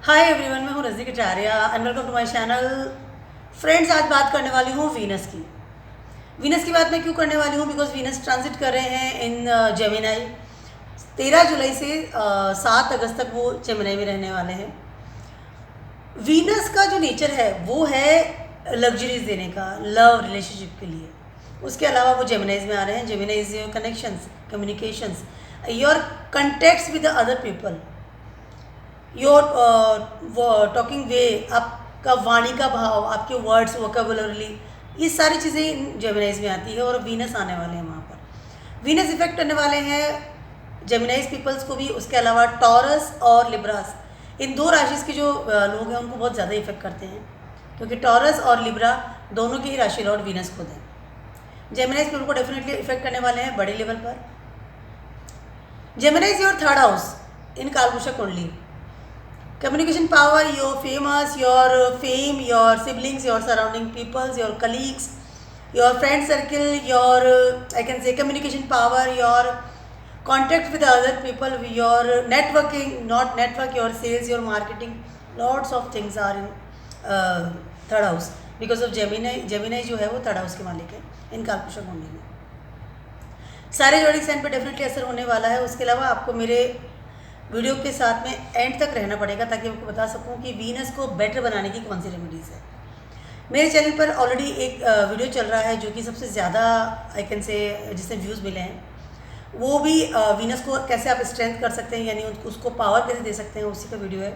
Hi everyone, मैं हूँ Razi Kataria and welcome to my channel. Friends, आज बात करने वाली हूँ वीनस की। वीनस की बात मैं क्यों करने वाली हूँ? बिकॉज वीनस ट्रांजिट कर रहे हैं इन जेमिनाई। 13 जुलाई से 7 अगस्त तक वो जेमिनाई में रहने वाले हैं। वीनस का जो नेचर है वो है लग्जरीज देने का, लव रिलेशनशिप के लिए। उसके अलावा वो जेमिनाइज में आ रहे हैं। Geminis your connections, communications, your contacts with the other people, your talking way, आपका वाणी का भाव, आपके वर्ड्स, वोकेबुलरी, ये सारी चीज़ें इन जेमिनाइज में आती है। और वीनस आने वाले हैं वहाँ पर। वीनस इफेक्ट करने वाले हैं जेमिनाइज पीपल्स को भी। उसके अलावा टॉरस और लिब्रास, इन दो राशि के जो लोग हैं उनको बहुत ज़्यादा इफेक्ट करते हैं, क्योंकि टॉरस और लिब्रा दोनों की ही राशि लॉर्ड वीनस खुद है। जेमिनाइज पीपल को डेफिनेटली इफेक्ट करने वाले हैं बड़े लेवल पर। Geminis your third house in कालपुरुष कुंडली। Communication power, your famous, your fame, your siblings, your surrounding peoples, your colleagues, your friend circle, your I can say communication power, your contact with other people, your networking, not network, your sales, your marketing, lots of things are in third house because of Gemini. Gemini जो है वो third house के मालिक है इन कालपुरुष कुंडली में। सारे जोड़ी साइन पे डेफिनेटली असर होने वाला है। उसके अलावा आपको मेरे वीडियो के साथ में एंड तक रहना पड़ेगा ताकि आपको बता सकूं कि वीनस को बेटर बनाने की कौन सी रेमेडीज़ है। मेरे चैनल पर ऑलरेडी एक वीडियो चल रहा है जो कि सबसे ज़्यादा आई कैन से जिससे व्यूज़ मिले हैं, वो भी वीनस को कैसे आप स्ट्रेंथ कर सकते हैं, यानी उसको पावर कैसे दे सकते हैं, उसी का वीडियो है।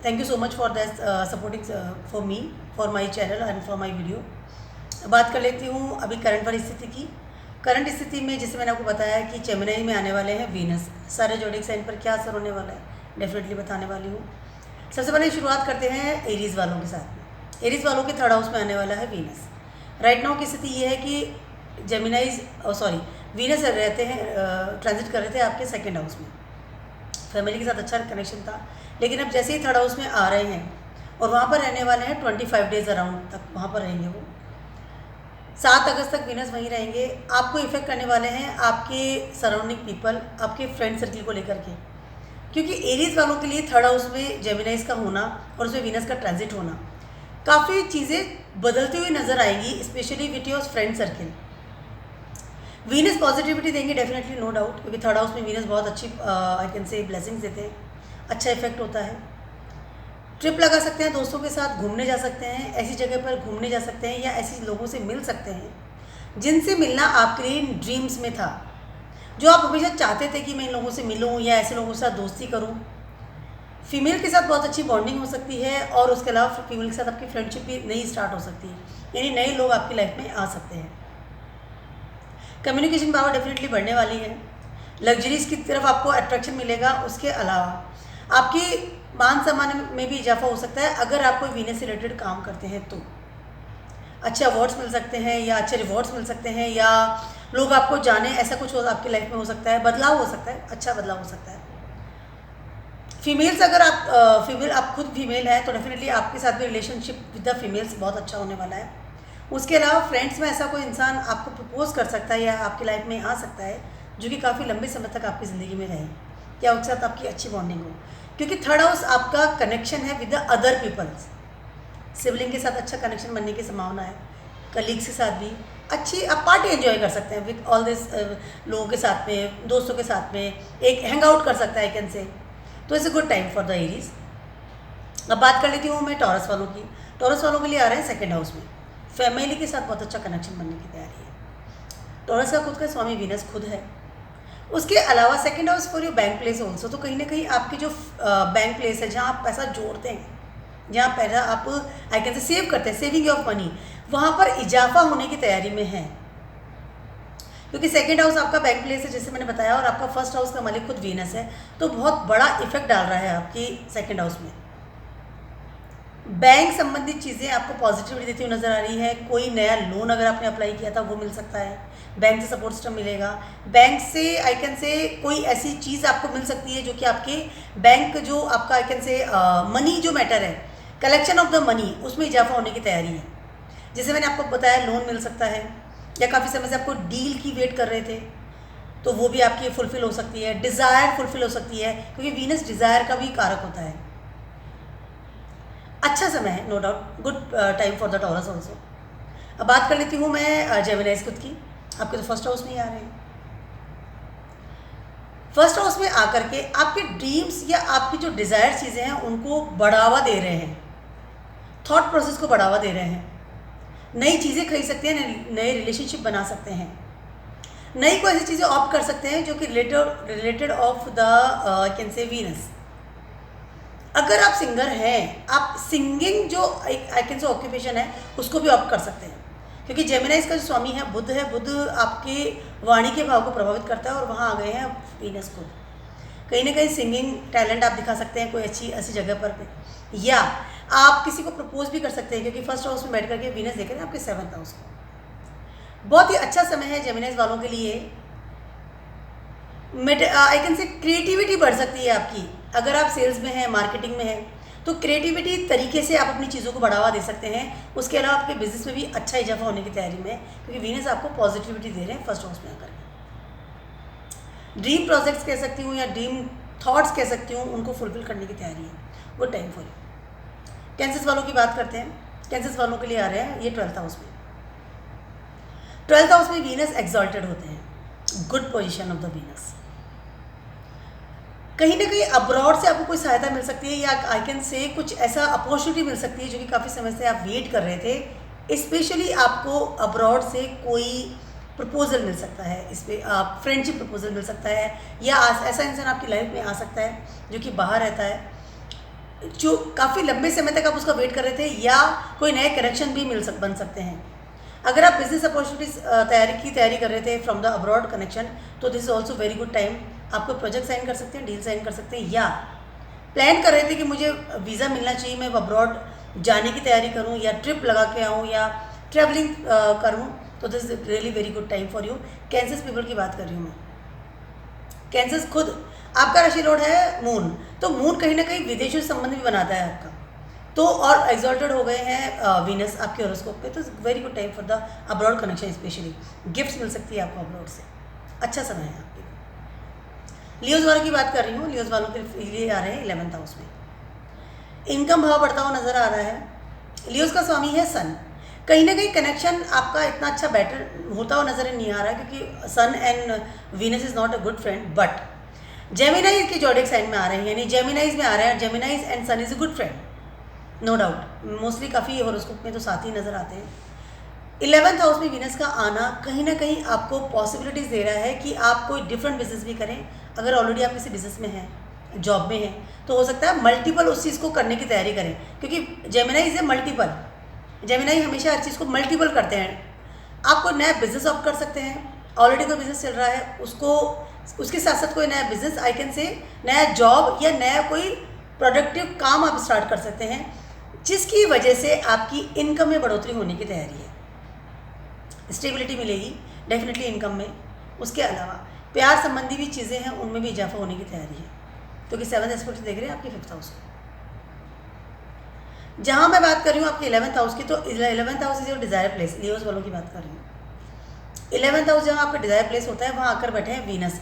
Thank you so much for that supporting for me, for my channel and for my video. बात कर लेती हूँ अभी करंट परिस्थिति की। करंट स्थिति में जैसे मैंने आपको बताया कि जेमिनी में आने वाले हैं वीनस। सारे जोडिक साइन पर क्या असर होने वाला है डेफिनेटली बताने वाली हूँ। सबसे पहले शुरुआत करते हैं एरीज वालों के साथ में। एरीज वालों के थर्ड हाउस में आने वाला है वीनस। राइट नाउ की स्थिति ये है कि जेमिनाइज वीनस रहते हैं, ट्रांजिट कर रहे थे आपके सेकेंड हाउस में। फैमिली के साथ अच्छा कनेक्शन था, लेकिन अब जैसे ही थर्ड हाउस में आ रहे हैं और वहाँ पर रहने वाले हैं 25 डेज अराउंड तक वहाँ पर रहेंगे वो। 7 अगस्त तक वीनस वहीं रहेंगे। आपको इफेक्ट करने वाले हैं आपके सराउंडिंग पीपल, आपके फ्रेंड सर्किल को लेकर के, क्योंकि एरीज वालों के लिए थर्ड हाउस में जेमिनाइज का होना और उसमें वीनस का ट्रांजिट होना काफ़ी चीज़ें बदलती हुई नजर आएंगी, specially with your friend circle. Venus positivity देंगे डेफिनेटली, नो डाउट, क्योंकि थर्ड हाउस में वीनस बहुत अच्छी आई कैन से ब्लेसिंग्स देते हैं, अच्छा इफेक्ट होता है। ट्रिप लगा सकते हैं, दोस्तों के साथ घूमने जा सकते हैं, ऐसी जगह पर घूमने जा सकते हैं या ऐसे लोगों से मिल सकते हैं जिनसे मिलना आपके लिए ड्रीम्स में था, जो आप हमेशा चाहते थे कि मैं इन लोगों से मिलूं या ऐसे लोगों के साथ दोस्ती करूं। फीमेल के साथ बहुत अच्छी बॉन्डिंग हो सकती है और उसके अलावा फीमेल के साथ आपकी फ्रेंडशिप भी नई स्टार्ट हो सकती है, यानी नए लोग आपकी लाइफ में आ सकते हैं। कम्युनिकेशन पावर डेफिनेटली बढ़ने वाली है। लग्जरीज की तरफ आपको अट्रैक्शन मिलेगा। उसके अलावा आपकी मान सम्मान में भी इजाफा हो सकता है अगर आप कोई वीनस से रिलेटेड काम करते हैं तो। अच्छे अवार्ड्स मिल सकते हैं या अच्छे रिवॉर्ड्स मिल सकते हैं या लोग आपको जाने, ऐसा कुछ हो आपकी लाइफ में हो सकता है। बदलाव हो सकता है, अच्छा बदलाव हो सकता है। फीमेल्स, अगर आप खुद फीमेल हैं तो डेफिनेटली आपके साथ भी रिलेशनशिप विद द फीमेल्स बहुत अच्छा होने वाला है। उसके अलावा फ्रेंड्स में ऐसा कोई इंसान आपको प्रपोज कर सकता है या आपकी लाइफ में आ सकता है जो कि काफ़ी लंबे समय तक आपकी ज़िंदगी में रहे, या उसके साथ आपकी अच्छी बॉन्डिंग हो, क्योंकि थर्ड हाउस आपका कनेक्शन है with the other peoples. Sibling के साथ अच्छा कनेक्शन बनने की संभावना है। कलीग्स के साथ भी अच्छी आप पार्टी एंजॉय कर सकते हैं विद ऑल दिस लोगों के साथ में, दोस्तों के साथ में एक हैंग आउट कर सकता है, कैन से। तो it's a good time for the Aries. अब बात कर लेती हूँ मैं टॉरस वालों की। टॉरस वालों के लिए आ रहे हैं सेकेंड हाउस में। फैमिली के साथ बहुत अच्छा कनेक्शन बनने की तैयारी है। टॉरस का खुद का स्वामी वीनस खुद है। उसके अलावा second house for your bank place also, तो कहीं ना कहीं आपकी जो बैंक प्लेस है जहाँ आप पैसा जोड़ते हैं, जहाँ पैसा आप आई कैन से सेव करते हैं, सेविंग ऑफ मनी, वहाँ पर इजाफा होने की तैयारी में है, क्योंकि सेकेंड हाउस आपका बैंक प्लेस है जैसे मैंने बताया, और आपका फर्स्ट हाउस का मालिक खुद वीनस है, तो बहुत बड़ा इफेक्ट डाल रहा है आपकी सेकेंड हाउस में। बैंक संबंधित चीज़ें आपको पॉजिटिविटी देती हुई नजर आ रही है। कोई नया लोन अगर आपने अप्लाई किया था वो मिल सकता है, बैंक से सपोर्ट सिस्टम मिलेगा। बैंक से आई कैन से कोई ऐसी चीज़ आपको मिल सकती है जो कि आपके बैंक जो आपका आई कैन से मनी जो मैटर है, कलेक्शन ऑफ द मनी, उसमें इजाफा होने की तैयारी है। जैसे मैंने आपको बताया लोन मिल सकता है, या काफ़ी समय से आपको डील की वेट कर रहे थे तो वो भी आपकी फुलफिल हो सकती है। डिज़ायर फुलफिल हो सकती है, क्योंकि वीनस डिज़ायर का भी कारक होता है। अच्छा समय है, no doubt, good time for the Taurus also. अब बात कर लेती हूँ मैं जेमिनाइज खुद की। आपके तो फर्स्ट हाउस में ही आ रहे हैं। फर्स्ट हाउस में आकर के आपके ड्रीम्स या आपकी जो डिज़ायर चीज़ें हैं उनको बढ़ावा दे रहे हैं, थॉट प्रोसेस को बढ़ावा दे रहे हैं। नई चीज़ें खरीद सकते हैं, नए रिलेशनशिप बना सकते हैं, नई कोई ऐसी चीज़ें ऑप्ट कर सकते हैं जो कि related of the can say Venus. अगर आप सिंगर हैं, आप सिंगिंग जो आई कैन से ऑक्यूपेशन है उसको भी ऑप्ट कर सकते हैं, क्योंकि जेमिनाइज का जो स्वामी है, बुध आपके वाणी के भाव को प्रभावित करता है और वहाँ आ गए हैं वीनस को। कहीं ना कहीं सिंगिंग टैलेंट आप दिखा सकते हैं कोई अच्छी ऐसी जगह पर, या आप किसी को प्रपोज भी कर सकते हैं, क्योंकि फर्स्ट हाउस में बैठ करके वीनस देख रहे हैं आपके 7th हाउस को। बहुत ही अच्छा समय है जेमिनाइज वालों के लिए। आई कैन से क्रिएटिविटी बढ़ सकती है आपकी। अगर आप सेल्स में हैं, मार्केटिंग में हैं, तो क्रिएटिविटी तरीके से आप अपनी चीज़ों को बढ़ावा दे सकते हैं। उसके अलावा आपके बिजनेस में भी अच्छा इजाफा होने की तैयारी में है, क्योंकि वीनस आपको पॉजिटिविटी दे रहे हैं फर्स्ट हाउस में आकर। ड्रीम प्रोजेक्ट्स कह सकती हूँ या ड्रीम थॉट्स कह सकती हूँ, उनको फुलफिल करने की तैयारी है। Good time for you. Cancer वालों की बात करते हैं। कैंसर वालों के लिए आ रहे हैं ये 12th हाउस में। 12th हाउस में वीनस एक्सॉल्टेड होते हैं। Good position of the Venus. कहीं ना कहीं अब्रॉड से आपको कोई सहायता मिल सकती है, या आई कैन से कुछ ऐसा अपॉर्चुनिटी मिल सकती है जो कि काफ़ी समय से आप वेट कर रहे थे। स्पेशली आपको अब्रॉड से कोई प्रपोजल मिल सकता है, इस पर आप फ्रेंडशिप प्रपोजल मिल सकता है, या ऐसा इंसान आपकी लाइफ में आ सकता है जो कि बाहर रहता है, जो काफ़ी लंबे समय तक आप उसका वेट कर रहे थे, या कोई नए कनेक्शन भी बन सकते हैं। अगर आप बिजनेस अपॉर्चुनिटीज तैयारी कर रहे थे फ्रॉम द अब्रॉड कनेक्शन, तो this is also very good time. आपको प्रोजेक्ट साइन कर सकते हैं, डील साइन कर सकते हैं, या प्लान कर रहे थे कि मुझे वीज़ा मिलना चाहिए, मैं अब्रॉड जाने की तैयारी करूं, या ट्रिप लगा के आऊं, या ट्रैवलिंग करूं, तो this is really very good time for you. Cancer people की बात कर रही हूँ मैं। कैंसर खुद आपका राशि लॉर्ड है मून, तो मून कहीं ना कहीं विदेशों से संबंध भी बनाता है आपका, तो और एक्सॉल्टेड हो गए हैं वीनस आपके हॉरोस्कोप पे, तो very good time for the abroad connection. Specially gifts मिल सकती है आपको अब्रॉड से, अच्छा समय है आपके लिए। लियोज वालों की बात कर रही हूँ। लियोज वालों के लिए आ रहे हैं 11th हाउस में। इनकम भाव बढ़ता हुआ नजर आ रहा है। लियोज का स्वामी है सन। कहीं ना कहीं कनेक्शन आपका इतना अच्छा बेटर होता हुआ नजर नहीं आ रहा है, क्योंकि Sun and Venus is not a good friend, but Geminis के जॉडिक साइन में आ रहे हैं, यानी जेमिनाइज में आ रहे हैं। Geminis and sun is a good friend, no doubt. Mostly काफ़ी हॉरोस्कोप में तो साथ ही नज़र आते हैं। 11th हाउस में वीनस का आना कहीं ना कहीं आपको पॉसिबिलिटीज़ दे रहा है कि आप कोई डिफरेंट बिजनेस भी करें। अगर ऑलरेडी आप किसी बिजनेस में हैं, जॉब में हैं, तो हो सकता है मल्टीपल उस चीज़ को करने की तैयारी करें, क्योंकि जेमिनाई से मल्टीपल, जेमिनाई हमेशा हर चीज़ को मल्टीपल करते हैं। आप कोई नया बिजनेस ऑप्ट कर सकते हैं। ऑलरेडी कोई बिजनेस चल रहा है, उसको उसके साथ साथ कोई नया बिजनेस, आई कैन से नया जॉब या नया कोई प्रोडक्टिव काम आप स्टार्ट कर सकते हैं, जिसकी वजह से आपकी इनकम में बढ़ोतरी होने की तैयारी है। स्टेबिलिटी मिलेगी डेफिनेटली इनकम में। उसके अलावा प्यार संबंधी भी चीज़ें हैं, उनमें भी इजाफा होने की तैयारी है, क्योंकि 7th एस्पेक्ट देख रहे हैं आपके 5th हाउस को। जहाँ मैं बात कर रही हूँ आपके 11th हाउस की, तो 11th house is your desire place. Leos वालों की बात कर रही हूँ। 11th हाउस जहाँ आपका डिज़ायर प्लेस होता है, वहाँ आकर बैठे हैं वीनस।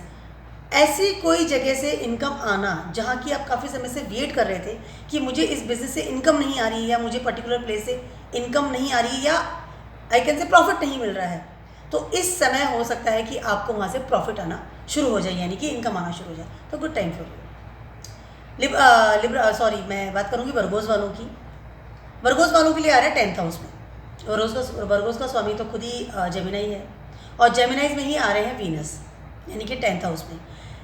ऐसी कोई जगह से इनकम आना जहाँ की आप काफ़ी समय से वेट कर रहे थे कि मुझे इस बिज़नेस से इनकम नहीं आ रही है, या मुझे पर्टिकुलर प्लेस से इनकम नहीं आ रही है, या आई कैन से प्रॉफिट नहीं मिल रहा है, तो इस समय हो सकता है कि आपको वहाँ से प्रॉफिट आना शुरू हो जाए, यानी कि इनकम आना शुरू हो जाए। तो गुड टाइम फॉर यू। मैं बात करूँगी वर्गोज वालों की। वर्गोज वालों के लिए आ रहा है 10th हाउस में। वर्गोज का स्वामी तो खुद ही जेमिनाई है, और जेमिनाइज में ही आ रहे हैं वीनस, यानी कि 10th हाउस में।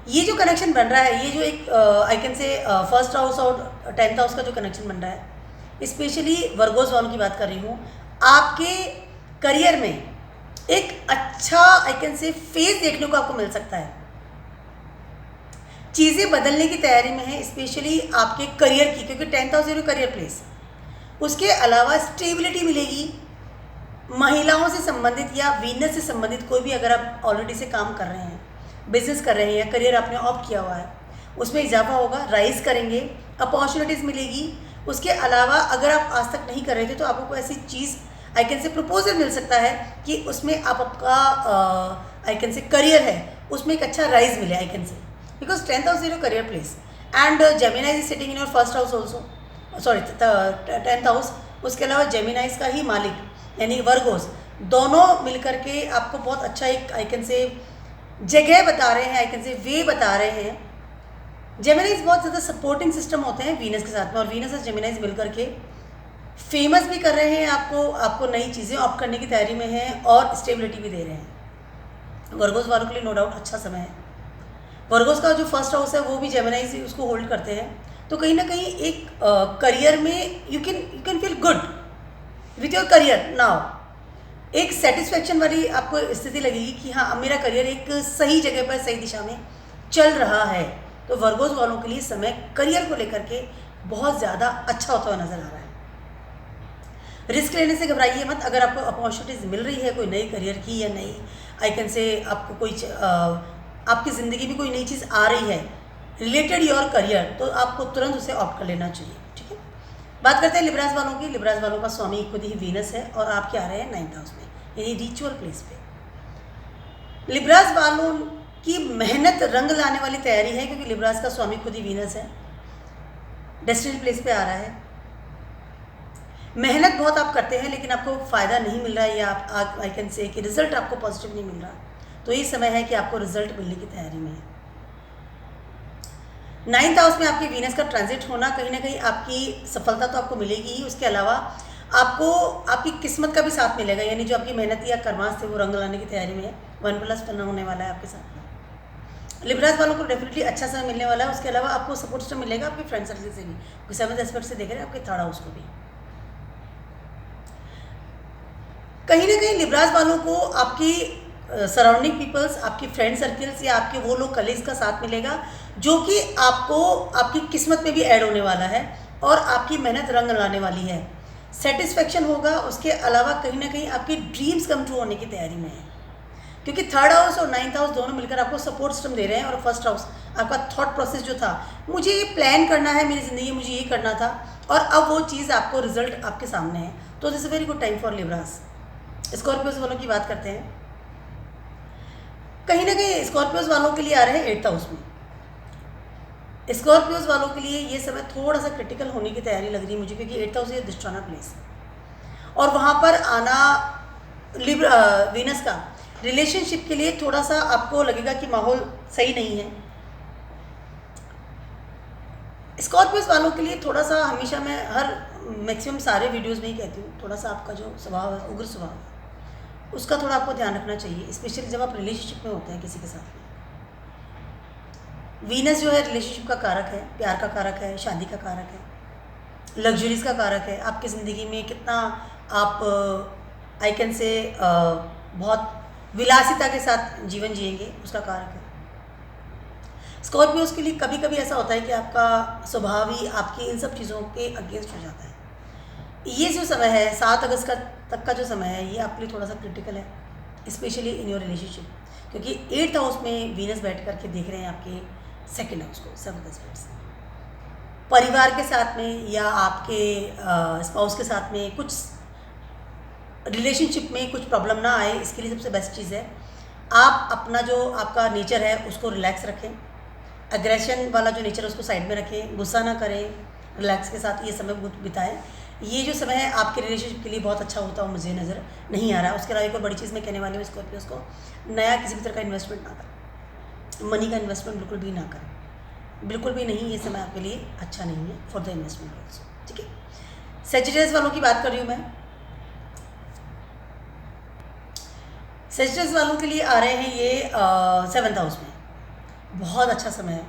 ये जो कनेक्शन बन रहा है, ये जो एक I can say first house और 10th हाउस का जो कनेक्शन बन रहा है, स्पेशली वर्गोज वालों की बात कर रही हूँ, आपके करियर में एक अच्छा आई कैन से फेज देखने को आपको मिल सकता है। चीज़ें बदलने की तैयारी में है, स्पेशली आपके करियर की, क्योंकि 10th house is career place. उसके अलावा स्टेबिलिटी मिलेगी। महिलाओं से संबंधित या वीनस से संबंधित कोई भी अगर आप ऑलरेडी से काम कर रहे हैं, बिजनेस कर रहे हैं, या करियर आपने ऑप्ट किया हुआ है, उसमें इजाफा होगा, राइज करेंगे, अपॉर्चुनिटीज़ मिलेगी। उसके अलावा अगर आप आज तक नहीं कर रहे थे, तो आपको कोई ऐसी चीज़ आई कैन से प्रपोजल मिल सकता है कि उसमें आप आपका आई कैन से करियर है, उसमें एक अच्छा राइज मिले, I can say, because 10th house is your career place and Gemini is sitting in your first house also. Sorry 10th house, उसके अलावा जेमिनाइज का ही मालिक यानी वर्गोस, दोनों मिलकर के आपको बहुत अच्छा एक आई कैन से जगह बता रहे हैं, आई कैन से वे बता रहे हैं। जेमिनाइज बहुत ज़्यादा सपोर्टिंग सिस्टम होते हैं वीनस के साथ में, और वीनस और जेमिनाइज मिलकर के फेमस भी कर रहे हैं आपको नई चीज़ें ऑप्ट करने की तैयारी में हैं और स्टेबिलिटी भी दे रहे हैं। वर्गोस वालों के लिए नो डाउट अच्छा समय है। वर्गोस का जो फर्स्ट हाउस है वो भी जेमिनाइज उसको होल्ड करते हैं, तो कहीं ना कहीं एक करियर में you can feel good with your career now. एक सेटिस्फेक्शन वाली आपको स्थिति लगेगी कि हाँ अब मेरा करियर एक सही जगह पर सही दिशा में चल रहा है। तो वर्गोस वालों के लिए समय करियर को लेकर के बहुत ज़्यादा अच्छा होता हुआ नज़र आ रहा है। रिस्क लेने से घबराइए मत। अगर आपको अपॉर्चुनिटीज़ मिल रही है कोई नई करियर की या नई आई कैन से आपको कोई आपकी ज़िंदगी में कोई नई चीज़ आ रही है रिलेटेड योर करियर, तो आपको तुरंत उसे ऑप्ट कर लेना चाहिए। ठीक है, बात करते हैं लिब्रास वालों की। लिब्रास वालों का स्वामी खुद ही वीनस है और आपके आ रहे हैं 9th हाउस में, यानी रिचुअल प्लेस पे। लिब्रास वालों की मेहनत रंग लाने वाली तैयारी है, क्योंकि लिब्रास का स्वामी खुद ही वीनस है, डेस्टिनी प्लेस पे आ रहा है। मेहनत बहुत आप करते हैं लेकिन आपको फ़ायदा नहीं मिल रहा है, या आप आई कैन से कि रिजल्ट आपको पॉजिटिव नहीं मिल रहा, तो ये समय है कि आपको रिजल्ट मिलने की तैयारी में है। 9th हाउस में आपके वीनस का ट्रांजिट होना कहीं ना कहीं आपकी सफलता तो आपको मिलेगी ही, उसके अलावा आपको आपकी किस्मत का भी साथ मिलेगा, यानी जो आपकी मेहनत या कर्मांश थे वो रंग लाने की तैयारी में है। 1+ होने वाला है आपके साथ। लिब्रास वालों को डेफिनेटली अच्छा समय मिलने वाला है। उसके अलावा आपको सपोर्ट सिस्टम मिलेगा आपके फ्रेंड सर्कल से भी, क्योंकि 7th एस्पेक्ट से देख रहे हैं आपके 3rd हाउस को भी। कहीं ना कहीं लिब्रास वालों को आपकी सराउंडिंग पीपल्स, आपकी फ्रेंड सर्कल्स या आपके वो लोग कलीग्स का साथ मिलेगा, जो कि आपको आपकी किस्मत में भी ऐड होने वाला है और आपकी मेहनत रंग लाने वाली है। सेटिस्फेक्शन होगा। उसके अलावा कहीं ना कहीं आपकी ड्रीम्स कम ट्रू होने की तैयारी में है, क्योंकि 3rd हाउस और 9th हाउस दोनों मिलकर आपको सपोर्ट सिस्टम दे रहे हैं। और फर्स्ट हाउस आपका थॉट प्रोसेस जो था, मुझे ये प्लान करना है मेरी ज़िंदगी, मुझे ये करना था, और अब वो चीज़ आपको रिजल्ट आपके सामने है। तो this is very good time for Libras. Scorpios वालों की बात करते हैं। कहीं ना कहीं स्कॉर्पियोज वालों के लिए आ रहे हैं 8th हाउस में। स्कॉर्पियोज वालों के लिए ये समय थोड़ा सा क्रिटिकल होने की तैयारी लग रही है मुझे, क्योंकि 8th हाउस ये दिशाना प्लेस है और वहाँ पर आना वीनस का रिलेशनशिप के लिए थोड़ा सा आपको लगेगा कि माहौल सही नहीं है। स्कॉर्पियोज वालों के लिए थोड़ा सा, हमेशा मैं हर मैक्सिमम सारे वीडियोस में ही कहती हूँ, थोड़ा सा आपका जो स्वभाव है, उग्र स्वभाव है, उसका थोड़ा आपको ध्यान रखना चाहिए, स्पेशली जब आप रिलेशनशिप में होते हैं किसी के साथ में। वीनस जो है रिलेशनशिप का कारक है, प्यार का कारक है, शादी का कारक है, लग्जरीज का कारक है। आपकी ज़िंदगी में कितना आप आई कैन से बहुत विलासिता के साथ जीवन जिएंगे, उसका कारक है। स्कॉर्पियोज के लिए कभी कभी ऐसा होता है कि आपका स्वभाव ही आपकी इन सब चीज़ों के अगेंस्ट हो जाता है। ये जो समय है 7 अगस्त तक का जो समय है, ये आपके लिए थोड़ा सा क्रिटिकल है, स्पेशली इन योर रिलेशनशिप, क्योंकि 8th हाउस में वीनस बैठ करके देख रहे हैं आपके 2nd हाउस को 7th एस्पेक्ट से। परिवार के साथ में या आपके स्पाउस के साथ में कुछ रिलेशनशिप में कुछ प्रॉब्लम ना आए, इसके लिए सबसे बेस्ट चीज़ है आप अपना जो आपका नेचर है उसको रिलैक्स रखें, एग्रेशन वाला जो नेचर है उसको साइड में रखें, गुस्सा ना करें, रिलैक्स के साथ ये समय बिताएं। ये जो समय है आपके रिलेशनशिप के लिए बहुत अच्छा होता है, मुझे नज़र नहीं आ रहा है। उसके अलावा एक और बड़ी चीज़ मैं कहने वाली हूँ स्कॉर्पियोज को, नया किसी भी तरह का इन्वेस्टमेंट ना करें, मनी का इन्वेस्टमेंट बिल्कुल भी ना करें, बिल्कुल भी नहीं। ये समय आपके लिए अच्छा नहीं है फॉर द इन्वेस्टमेंट ऑल्सो। ठीक है, सेजिटेरियस वालों की बात कर रही हूँ मैं। सेजिटेरियस वालों के लिए आ रहे हैं ये 7th हाउस में, बहुत अच्छा समय है।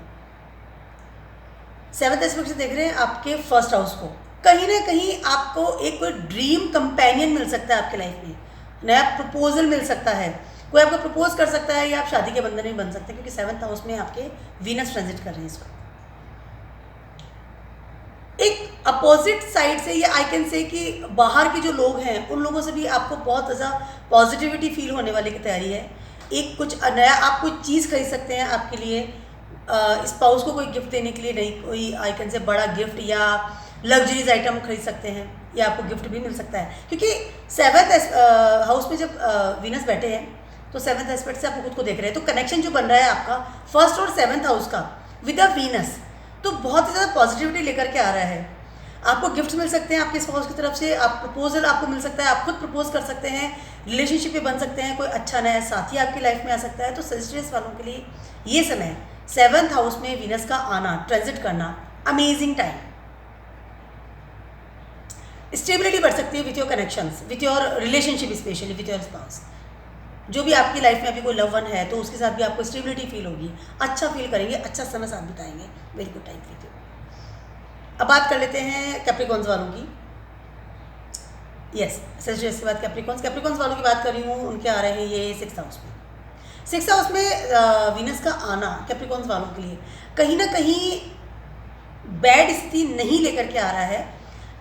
7th एस्पेक्ट से देख रहे हैं आपके 1st हाउस को। कहीं ना कहीं आपको एक कोई ड्रीम कंपेनियन मिल सकता है आपके लाइफ में, नया प्रपोजल मिल सकता है, कोई आपको प्रपोज कर सकता है, या आप शादी के बंधन में बन सकते हैं, क्योंकि 7th हाउस में आपके वीनस ट्रांजिट कर रहे हैं इस वक्त। एक अपोजिट साइड से, या आई कैन से कि बाहर के जो लोग हैं उन लोगों से भी आपको बहुत ज़्यादा पॉजिटिविटी फील होने वाली की तैयारी है। एक कुछ नया आप कोई चीज़ खरीद सकते हैं आपके लिए, स्पाउस को कोई गिफ्ट देने के लिए, नहीं कोई आई कैन से बड़ा गिफ्ट या लग्जरीज आइटम खरीद सकते हैं, या आपको गिफ्ट भी मिल सकता है, क्योंकि 7th हाउस में जब वीनस बैठे हैं तो 7th एस्पेक्ट से आप खुद को देख रहे हैं, तो कनेक्शन जो बन रहा है आपका 1st और 7th हाउस का विद द वीनस, तो बहुत ही ज़्यादा पॉजिटिविटी लेकर के आ रहा है। आपको गिफ्ट मिल सकते हैं आपके स्पाउस की तरफ से, आप प्रपोजल आपको मिल सकता है, आप खुद प्रपोज कर सकते हैं, रिलेशनशिप पे बन सकते हैं, कोई अच्छा नया साथी आपकी लाइफ में आ सकता है। तो सजिटेरियस वालों के लिए ये समय 7th हाउस में वीनस का आना, ट्रांजिट करना, अमेजिंग टाइम। स्टेबिलिटी बढ़ सकती है with your connections, with your relationship, specially with your spouse. जो भी आपकी लाइफ में अभी कोई लव वन है तो उसके साथ भी आपको स्टेबिलिटी फील होगी, अच्छा फील करेंगे, अच्छा समय साथ बिताएंगे। Very good time with you. अब बात कर लेते हैं कैप्रिकॉन्स वालों की। यस, सजिटेरियस के बाद कैप्रिकॉन्स वालों की बात कर रही हूँ। उनके आ रहे हैं ये 6th हाउस में। 6th हाउस में वीनस का आना कैप्रिकॉन्स वालों के लिए कहीं ना कहीं बैड स्थिति नहीं लेकर के आ रहा है।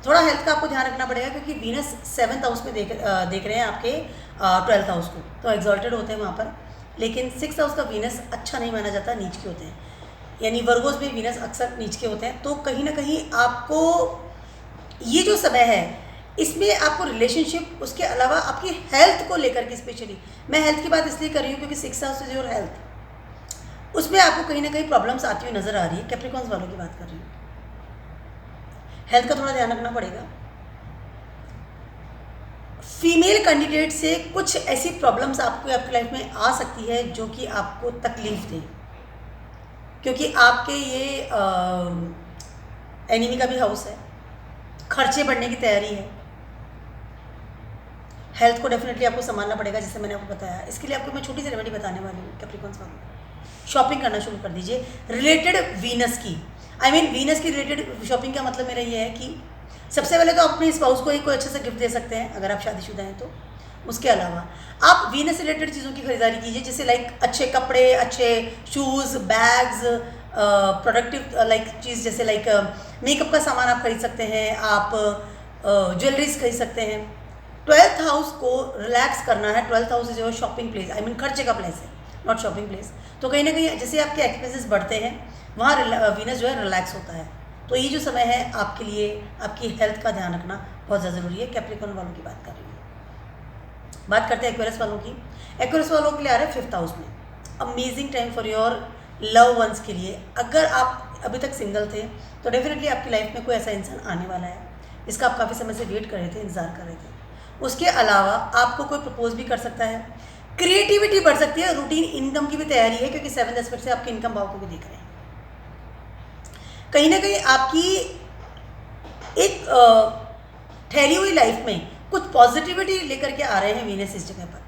थोड़ा हेल्थ का आपको ध्यान रखना पड़ेगा क्योंकि वीनस 7th हाउस में देख रहे हैं आपके 12th हाउस को, तो एग्जॉल्टेड होते हैं वहाँ पर। लेकिन 6th हाउस का वीनस अच्छा नहीं माना जाता, नीच के होते हैं, यानी वर्गोस में वीनस अक्सर नीच के होते हैं। तो कहीं ना कहीं आपको ये जो समय है इसमें आपको रिलेशनशिप, उसके अलावा आपकी हेल्थ को लेकर के, स्पेशली मैं हेल्थ की बात इसलिए कर रही हूँ क्योंकि 6th house is your health, उसमें आपको कहीं ना कहीं प्रॉब्लम्स आती हुई नजर आ रही है। कैप्रिकॉन्स वालों की बात कर रही हूँ, हेल्थ का थोड़ा ध्यान रखना पड़ेगा। फीमेल कैंडिडेट से कुछ ऐसी प्रॉब्लम्स आपको आपकी लाइफ में आ सकती है जो कि आपको तकलीफ दे, क्योंकि आपके ये एनिमी का भी हाउस है, खर्चे बढ़ने की तैयारी है। हेल्थ को डेफिनेटली आपको संभालना पड़ेगा, जैसे मैंने आपको बताया। इसके लिए आपको मैं छोटी सी रेमेडी बताने वाली हूँ कैप्रिकॉन्स वालों। शॉपिंग करना शुरू कर दीजिए रिलेटेड वीनस की। वीनस की रिलेटेड शॉपिंग का मतलब मेरा ये है कि सबसे पहले तो अपने स्पाउस को कोई अच्छा सा गिफ्ट दे सकते हैं अगर आप शादीशुदा हैं तो। उसके अलावा आप वीनस से रिलेटेड चीज़ों की खरीदारी कीजिए, जैसे लाइक अच्छे कपड़े, अच्छे शूज़, बैग्स, प्रोडक्टिव लाइक चीज़, जैसे लाइक मेकअप का सामान आप खरीद सकते हैं, आप ज्वेलरीज खरीद सकते हैं। 12th हाउस को रिलैक्स करना है। 12th house is your shopping place, खर्चे का प्लेस है, नॉट शॉपिंग प्लेस। तो कहीं ना कहीं जैसे आपके एक्सपेंसेस बढ़ते हैं वहाँ वीनस जो है रिलैक्स होता है। तो ये जो समय है आपके लिए, आपकी हेल्थ का ध्यान रखना बहुत ज़्यादा ज़रूरी है। कैप्रिकॉर्न वालों की बात कर रही हूँ। बात करते हैं एक्वेरियस वालों की। एक्वेरियस वालों के लिए आ रहे हैं 5th हाउस में। Amazing time for your love ones के लिए। अगर आप अभी तक सिंगल थे तो डेफिनेटली आपकी लाइफ में कोई ऐसा इंसान आने वाला है जिसका आप काफ़ी समय से वेट कर रहे थे, इंतजार कर रहे थे। उसके अलावा आपको कोई प्रपोज भी कर सकता है, क्रिएटिविटी बढ़ सकती है, रूटीन इनकम की भी तैयारी है क्योंकि 7th एस्पेक्ट से आपके इनकम भाव को भी देख रहे हैं। कहीं ना कहीं आपकी एक ठहरी हुई लाइफ में कुछ पॉजिटिविटी लेकर के आ रहे हैं वीनस इस जगह पर।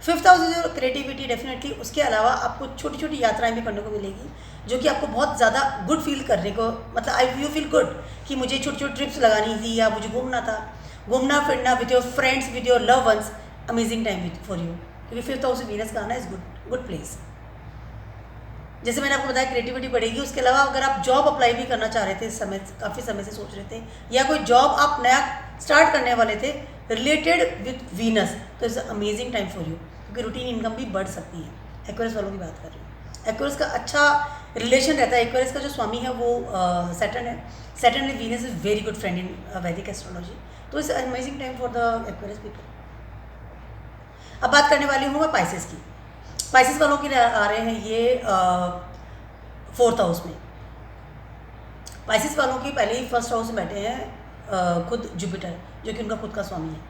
5th house is your creativity definitely. उसके अलावा आपको छोटी छोटी यात्राएं भी करने को मिलेगी जो कि आपको बहुत ज़्यादा गुड फील करने को, मतलब यू फील गुड कि मुझे छोटी छोटी ट्रिप्स लगानी थी या मुझे घूमना था, घूमना फिरना with your friends, with your love ones. Amazing time with for you, क्योंकि 5th हाउस वीनस का आना इज गुड प्लेस। जैसे मैंने आपको बताया क्रिएटिविटी बढ़ेगी। उसके अलावा अगर आप जॉब अप्लाई भी करना चाह रहे थे, काफ़ी समय से सोच रहे थे, या कोई जॉब आप नया स्टार्ट करने वाले थे रिलेटेड विद वीनस, तो it's amazing time for you, क्योंकि रूटीन इनकम भी बढ़ सकती है। एक्वेरियस वालों की बात कर रही हूँ। एक्वेरियस का अच्छा रिलेशन रहता है। एक्वेरियस का जो स्वामी है वो सैटर्न है। Saturn with Venus is very good friend in वैदिक एस्ट्रोलॉजी। तो it's amazing time for the Aquarius people. अब बात करने वाली हूँ मैं पाइसेस की। पाइसेस वालों के आ रहे हैं ये 4th हाउस में। पाइसेस वालों की पहले ही 1st हाउस में बैठे हैं खुद जुपिटर, जो कि उनका खुद का स्वामी है।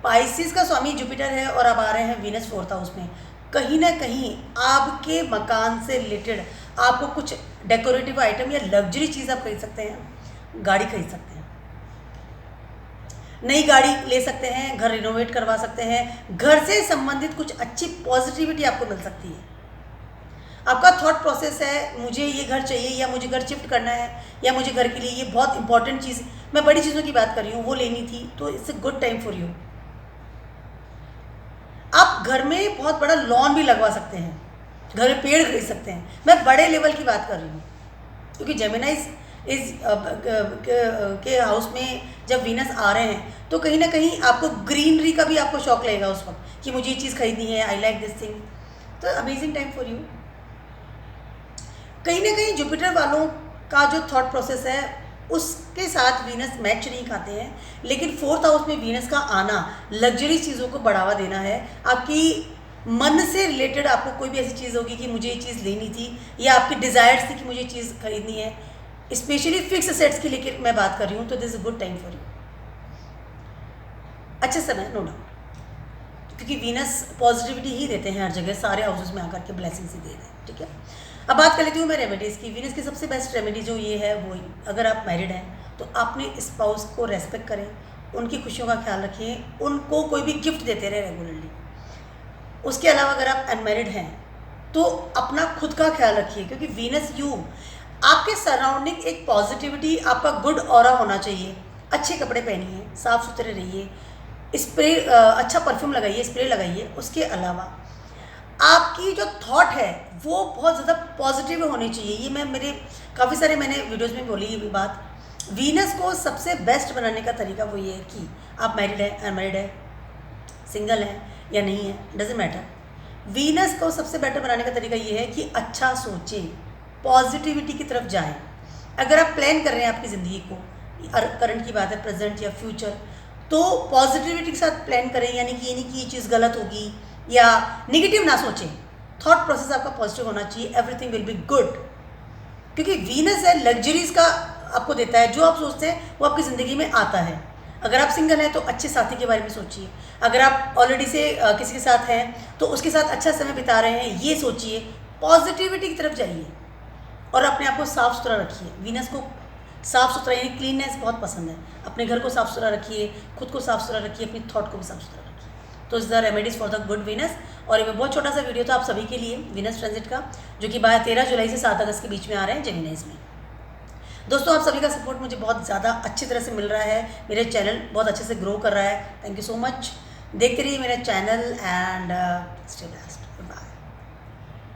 पाइसेस का स्वामी जुपिटर है और अब आ रहे हैं वीनस 4th हाउस में। कहीं ना कहीं आपके मकान से रिलेटेड आपको कुछ डेकोरेटिव आइटम या लग्जरी चीज़ आप खरीद सकते हैं, गाड़ी खरीद सकते हैं, नई गाड़ी ले सकते हैं, घर रिनोवेट करवा सकते हैं, घर से संबंधित कुछ अच्छी पॉजिटिविटी आपको मिल सकती है। आपका थॉट प्रोसेस है मुझे ये घर चाहिए, या मुझे घर शिफ्ट करना है, या मुझे घर के लिए ये बहुत इंपॉर्टेंट चीज़, मैं बड़ी चीज़ों की बात कर रही हूँ, वो लेनी थी, तो it's a good time for you. आप घर में बहुत बड़ा लॉन भी लगवा सकते हैं, घर में पेड़ खरीद सकते हैं। मैं बड़े लेवल की बात कर रही हूँ क्योंकि जेमिनाइज के हाउस में जब वीनस आ रहे हैं तो कहीं ना कहीं आपको ग्रीनरी का भी आपको शौक लगेगा उस वक्त कि मुझे ये चीज़ खरीदनी है, आई लाइक दिस थिंग। तो अमेजिंग टाइम फॉर यू। कहीं ना कहीं जुपिटर वालों का जो थॉट प्रोसेस है उसके साथ वीनस मैच नहीं खाते हैं, लेकिन 4th हाउस में वीनस का आना लग्जरी चीज़ों को बढ़ावा देना है। आपकी मन से रिलेटेड आपको कोई भी ऐसी चीज़ होगी कि मुझे ये चीज़ लेनी थी, या आपकी डिज़ायर्स थी कि मुझे ये चीज़ खरीदनी है, स्पेशली फिक्स सेट्स की लेकर मैं बात कर रही हूँ, तो this is good time for you. अच्छा समय, नो डाउट, क्योंकि वीनस पॉजिटिविटी ही देते हैं हर जगह, सारे हाउसेस में आकर के ब्लेसिंग्स ही दे रहे हैं, ठीक है। अब बात कर लेती हूँ मैं रेमेडीज़ की। वीनस की सबसे बेस्ट रेमेडी जो ये है वो, अगर आप मैरिड हैं तो अपने स्पाउस को रेस्पेक्ट करें, उनकी खुशियों का ख्याल रखें, उनको कोई भी गिफ्ट देते रहे रेगुलरली। उसके अलावा अगर आप अनमैरिड हैं तो अपना खुद का ख्याल रखिए, क्योंकि वीनस यू, आपके सराउंडिंग एक पॉजिटिविटी, आपका गुड ऑरा होना चाहिए। अच्छे कपड़े पहनिए, साफ़ सुथरे रहिए, स्प्रे अच्छा परफ्यूम लगाइए, स्प्रे लगाइए। उसके अलावा आपकी जो थॉट है वो बहुत ज़्यादा पॉजिटिव होनी चाहिए। ये मैं मेरे काफ़ी सारे मैंने वीडियोज़ में बोली ये बात। वीनस को सबसे बेस्ट बनाने का तरीका वो ये है कि आप मैरिड है, अनमैरिड है, सिंगल है या नहीं है, डजेंट मैटर। वीनस को सबसे बेटर बनाने का तरीका ये है कि अच्छा सोचें, पॉजिटिविटी की तरफ जाएं। अगर आप प्लान कर रहे हैं आपकी ज़िंदगी को, करंट की बात है, प्रेजेंट या फ्यूचर, तो पॉजिटिविटी के साथ प्लान करें। यानी कि ये नहीं कि ये चीज़ गलत होगी या नेगेटिव ना सोचें। थॉट प्रोसेस आपका पॉजिटिव होना चाहिए, एवरीथिंग विल बी गुड। क्योंकि वीनस है लग्जरीज का आपको देता है, जो आप सोचते हैं वो आपकी ज़िंदगी में आता है। अगर आप सिंगल हैं तो अच्छे साथी के बारे में सोचिए। अगर आप ऑलरेडी से किसी के साथ हैं तो उसके साथ अच्छा समय बिता रहे हैं, ये सोचिए। पॉजिटिविटी की तरफ जाइए और अपने आप को साफ़ सुथरा रखिए। वीनस को साफ़ सुथरा यानी क्लीननेस बहुत पसंद है। अपने घर को साफ़ सुथरा रखिए, खुद को साफ़ सुथरा रखिए, अपनी थॉट को भी साफ़ सुथरा रखिए। तो is the remedies for the good Venus. और ये बहुत छोटा सा वीडियो था आप सभी के लिए वीनस ट्रांजिट का, जो कि 13 जुलाई से 7 अगस्त के बीच में आ रहे हैं जेमिनीज में। दोस्तों आप सभी का सपोर्ट मुझे बहुत ज़्यादा अच्छी तरह से मिल रहा है, मेरे चैनल बहुत अच्छे से ग्रो कर रहा है। Thank you so much. देखते रहिए मेरा चैनल एंड स्टे ब्लेस्ड।